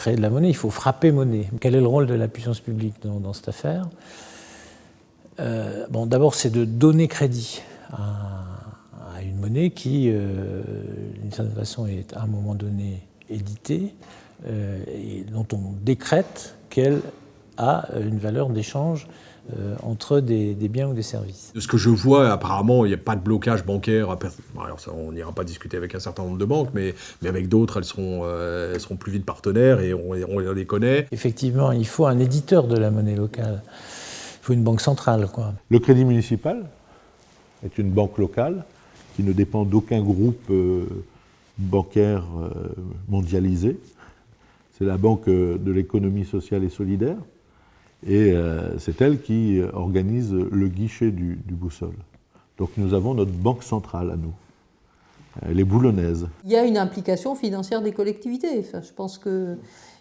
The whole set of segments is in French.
créer de la monnaie, il faut frapper monnaie. Quel est le rôle de la puissance publique dans cette affaire? D'abord, c'est de donner crédit à une monnaie qui, d'une certaine façon, est à un moment donné éditée et dont on décrète qu'elle a une valeur d'échange entre des biens ou des services. De ce que je vois, apparemment, il n'y a pas de blocage bancaire. Alors ça, on n'ira pas discuter avec un certain nombre de banques, mais avec d'autres, elles seront plus vite partenaires et on les connaît. Effectivement, il faut un éditeur de la monnaie locale. Il faut une banque centrale, quoi. Le Crédit municipal est une banque locale qui ne dépend d'aucun groupe bancaire mondialisé. C'est la banque de l'économie sociale et solidaire. Et c'est elle qui organise le guichet du Boussole. Donc nous avons notre banque centrale à nous. Elle est boulonnaise. Il y a une implication financière des collectivités. Enfin, je pense que...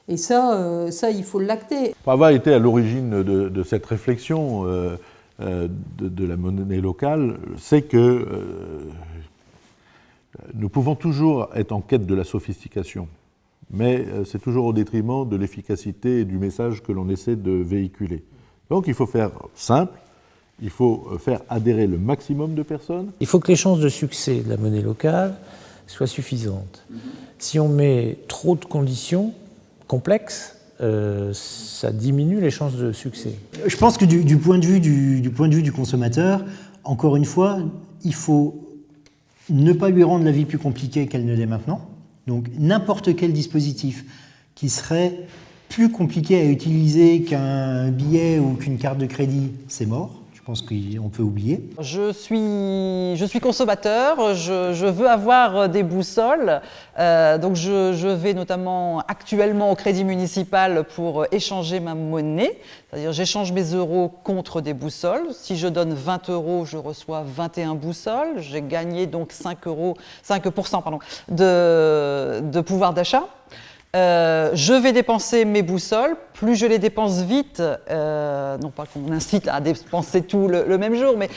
Et ça, il faut l'acter. Pour avoir été à l'origine de cette réflexion de la monnaie locale, c'est que nous pouvons toujours être en quête de la sophistication. Mais c'est toujours au détriment de l'efficacité et du message que l'on essaie de véhiculer. Donc il faut faire simple, il faut faire adhérer le maximum de personnes. Il faut que les chances de succès de la monnaie locale soient suffisantes. Si on met trop de conditions complexes, ça diminue les chances de succès. Je pense que du point de vue du consommateur, encore une fois, il faut ne pas lui rendre la vie plus compliquée qu'elle ne l'est maintenant. Donc n'importe quel dispositif qui serait plus compliqué à utiliser qu'un billet ou qu'une carte de crédit, c'est mort. Je pense qu'on peut oublier. Je suis consommateur, je veux avoir des boussoles, donc je vais notamment actuellement au Crédit municipal pour échanger ma monnaie, c'est-à-dire j'échange mes euros contre des boussoles. Si je donne 20 €, je reçois 21 boussoles, j'ai gagné donc 5% de pouvoir d'achat. Je vais dépenser mes boussoles, plus je les dépense vite, non pas qu'on incite à dépenser tout le même jour, mais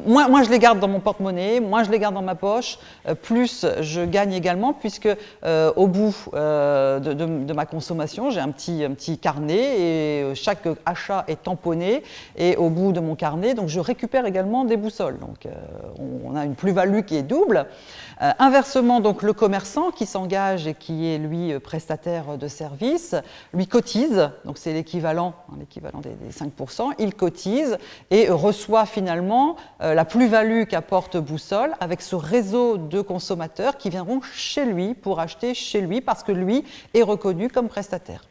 moins je les garde dans mon porte-monnaie, moins je les garde dans ma poche, plus je gagne également, puisque au bout de ma consommation, j'ai un petit carnet et chaque achat est tamponné, et au bout de mon carnet, donc je récupère également des boussoles. Donc on a une plus-value qui est double. Inversement, donc le commerçant qui s'engage et qui est lui prestataire de services, lui cotise, donc c'est l'équivalent des 5%, il cotise et reçoit finalement la plus-value qu'apporte Boussole avec ce réseau de consommateurs qui viendront chez lui pour acheter chez lui parce que lui est reconnu comme prestataire.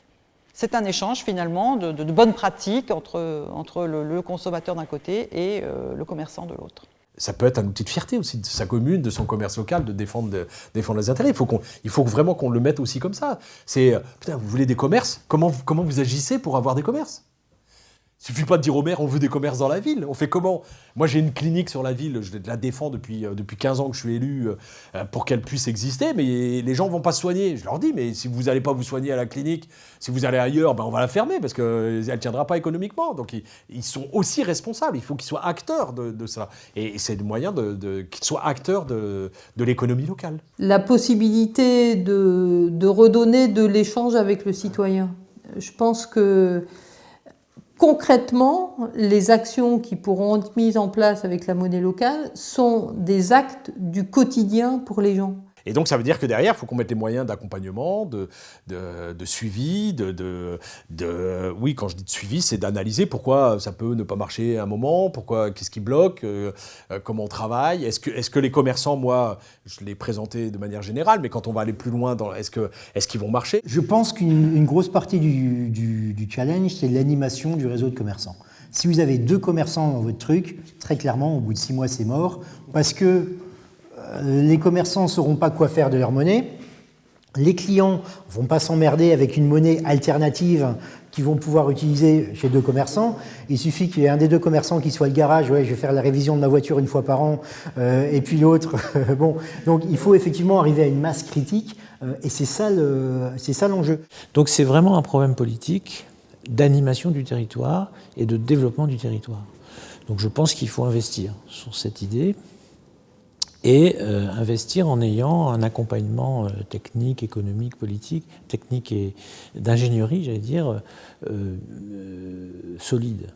C'est un échange finalement de bonnes pratiques entre le consommateur d'un côté et le commerçant de l'autre. Ça peut être un outil de fierté aussi de sa commune, de son commerce local, de défendre les intérêts. Il faut vraiment qu'on le mette aussi comme ça. C'est, putain, vous voulez des commerces ? Comment vous agissez pour avoir des commerces ? Il ne suffit pas de dire au maire, on veut des commerces dans la ville. On fait comment ? Moi, j'ai une clinique sur la ville, je la défends depuis 15 ans que je suis élu pour qu'elle puisse exister, mais les gens ne vont pas se soigner. Je leur dis, mais si vous n'allez pas vous soigner à la clinique, si vous allez ailleurs, on va la fermer parce qu'elle ne tiendra pas économiquement. Donc, ils sont aussi responsables. Il faut qu'ils soient acteurs de ça. Et c'est le moyen qu'ils soient acteurs de l'économie locale. La possibilité de redonner de l'échange avec le citoyen. Je pense que concrètement, les actions qui pourront être mises en place avec la monnaie locale sont des actes du quotidien pour les gens. Et donc, ça veut dire que derrière, il faut qu'on mette les moyens d'accompagnement, de suivi, oui, quand je dis de suivi, c'est d'analyser pourquoi ça peut ne pas marcher à un moment, qu'est-ce qui bloque, comment on travaille. Est-ce que les commerçants, moi, je l'ai présenté de manière générale, mais quand on va aller plus loin, est-ce qu'ils vont marcher ? Je pense qu'une grosse partie du challenge, c'est l'animation du réseau de commerçants. Si vous avez 2 commerçants dans votre truc, très clairement, au bout de 6 mois, c'est mort, parce que les commerçants ne sauront pas quoi faire de leur monnaie, les clients ne vont pas s'emmerder avec une monnaie alternative qu'ils vont pouvoir utiliser chez 2 commerçants. Il suffit qu'il y ait un des 2 commerçants qui soit le garage, ouais, je vais faire la révision de ma voiture une fois par an, et puis l'autre, bon. Donc il faut effectivement arriver à une masse critique, et c'est ça l'enjeu. Donc c'est vraiment un problème politique d'animation du territoire et de développement du territoire. Donc je pense qu'il faut investir sur cette idée. et investir en ayant un accompagnement technique, économique, politique, technique et d'ingénierie, j'allais dire, solide.